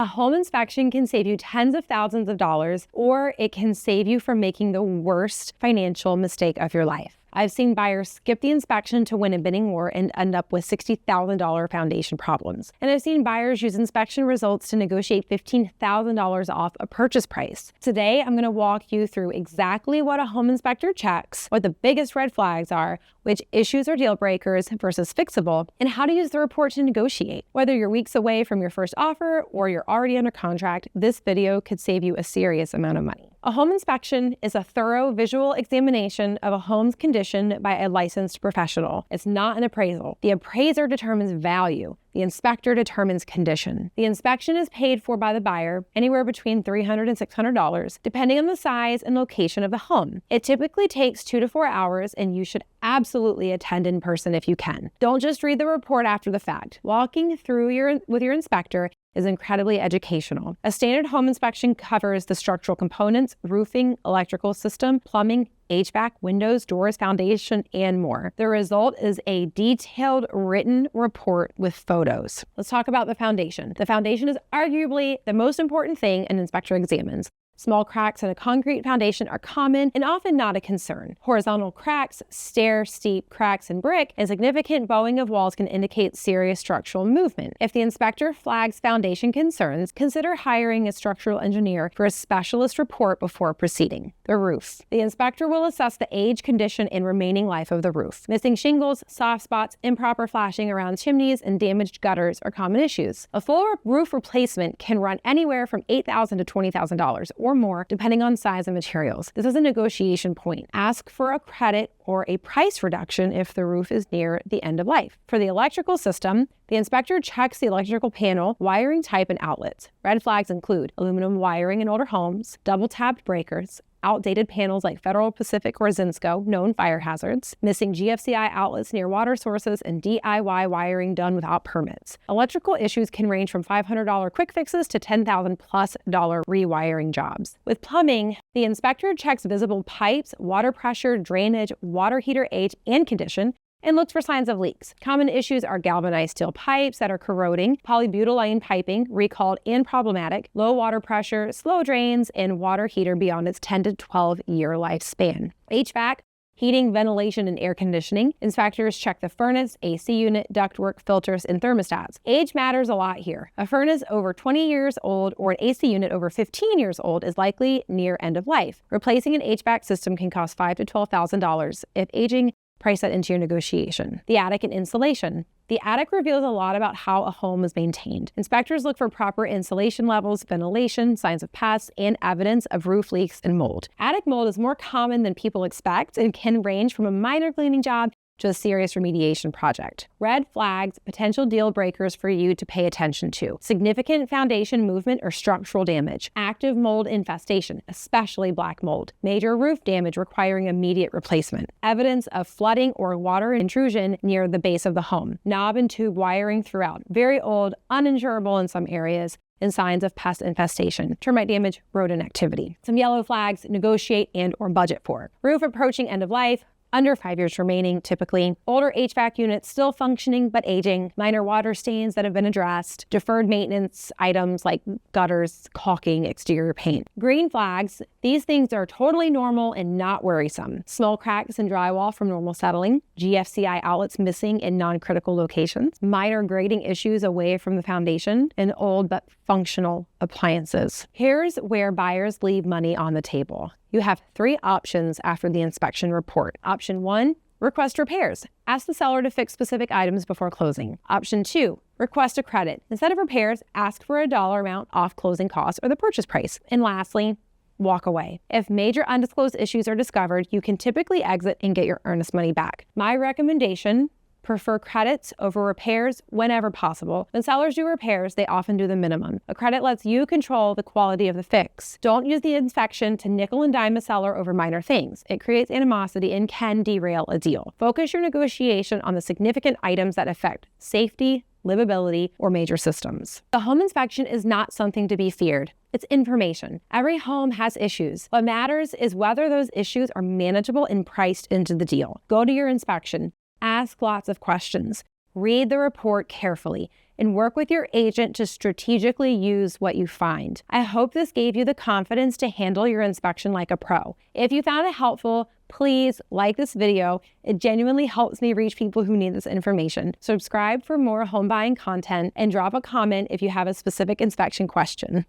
A home inspection can save you tens of thousands of dollars, or it can save you from making the worst financial mistake of your life. I've seen buyers skip the inspection to win a bidding war and end up with $60,000 foundation problems. And I've seen buyers use inspection results to negotiate $15,000 off a purchase price. Today, I'm going to walk you through exactly what a home inspector checks, what the biggest red flags are, which issues are deal breakers versus fixable, and how to use the report to negotiate. Whether you're weeks away from your first offer or you're already under contract, this video could save you a serious amount of money. A home inspection is a thorough visual examination of a home's condition by a licensed professional. It's not an appraisal. The appraiser determines value. The inspector determines condition. The inspection is paid for by the buyer anywhere between $300 and $600, depending on the size and location of the home. It typically takes 2 to 4 hours, and you should absolutely attend in person if you can. Don't just read the report after the fact. Walking through with your inspector is incredibly educational. A standard home inspection covers the structural components, roofing, electrical system, plumbing, HVAC, windows, doors, foundation, and more. The result is a detailed written report with photos. Let's talk about the foundation. The foundation is arguably the most important thing an inspector examines. Small cracks in a concrete foundation are common and often not a concern. Horizontal cracks, stair-steep cracks in brick, and significant bowing of walls can indicate serious structural movement. If the inspector flags foundation concerns, consider hiring a structural engineer for a specialist report before proceeding. The roof. The inspector will assess the age, condition, and remaining life of the roof. Missing shingles, soft spots, improper flashing around chimneys, and damaged gutters are common issues. A full roof replacement can run anywhere from $8,000 to $20,000 or more, depending on size and materials. This is a negotiation point. Ask for a credit or a price reduction if the roof is near the end of life. For the electrical system, the inspector checks the electrical panel, wiring type, and outlets. Red flags include aluminum wiring in older homes, double-tapped breakers, outdated panels like Federal, Pacific, or Zinsco, known fire hazards, missing GFCI outlets near water sources, and DIY wiring done without permits. Electrical issues can range from $500 quick fixes to $10,000+ rewiring jobs. With plumbing, the inspector checks visible pipes, water pressure, drainage, water heater age and condition, and looks for signs of leaks. Common issues are galvanized steel pipes that are corroding, polybutylene piping, recalled and problematic, low water pressure, slow drains, and water heater beyond its 10 to 12-year lifespan. HVAC, heating, ventilation, and air conditioning. Inspectors check the furnace, AC unit, ductwork, filters, and thermostats. Age matters a lot here. A furnace over 20 years old or an AC unit over 15 years old is likely near end of life. Replacing an HVAC system can cost $5,000 to $12,000. If aging, price that into your negotiation. The attic and insulation. The attic reveals a lot about how a home is maintained. Inspectors look for proper insulation levels, ventilation, signs of pests, and evidence of roof leaks and mold. Attic mold is more common than people expect and can range from a minor cleaning job to a serious remediation project. Red flags, potential deal breakers for you to pay attention to. Significant foundation movement or structural damage. Active mold infestation, especially black mold. Major roof damage requiring immediate replacement. Evidence of flooding or water intrusion near the base of the home. Knob and tube wiring throughout. Very old, uninsurable in some areas, and signs of pest infestation, termite damage, rodent activity. Some yellow flags, negotiate and or budget for. Roof approaching end of life, under 5 years remaining, typically. Older HVAC units still functioning but aging. Minor water stains that have been addressed. Deferred maintenance items like gutters, caulking, exterior paint. Green flags, these things are totally normal and not worrisome. Small cracks in drywall from normal settling. GFCI outlets missing in non-critical locations. Minor grading issues away from the foundation. And old but functional appliances. Here's where buyers leave money on the table. You have 3 options after the inspection report. Option 1, request repairs. Ask the seller to fix specific items before closing. Option 2, request a credit. Instead of repairs, ask for a dollar amount off closing costs or the purchase price. And lastly, walk away. If major undisclosed issues are discovered, you can typically exit and get your earnest money back. My recommendation: prefer credits over repairs whenever possible. When sellers do repairs, they often do the minimum. A credit lets you control the quality of the fix. Don't use the inspection to nickel and dime a seller over minor things. It creates animosity and can derail a deal. Focus your negotiation on the significant items that affect safety, livability, or major systems. The home inspection is not something to be feared. It's information. Every home has issues. What matters is whether those issues are manageable and priced into the deal. Go to your inspection. Ask lots of questions. Read the report carefully and work with your agent to strategically use what you find. I hope this gave you the confidence to handle your inspection like a pro. If you found it helpful, please like this video. It genuinely helps me reach people who need this information. Subscribe for more home buying content and drop a comment if you have a specific inspection question.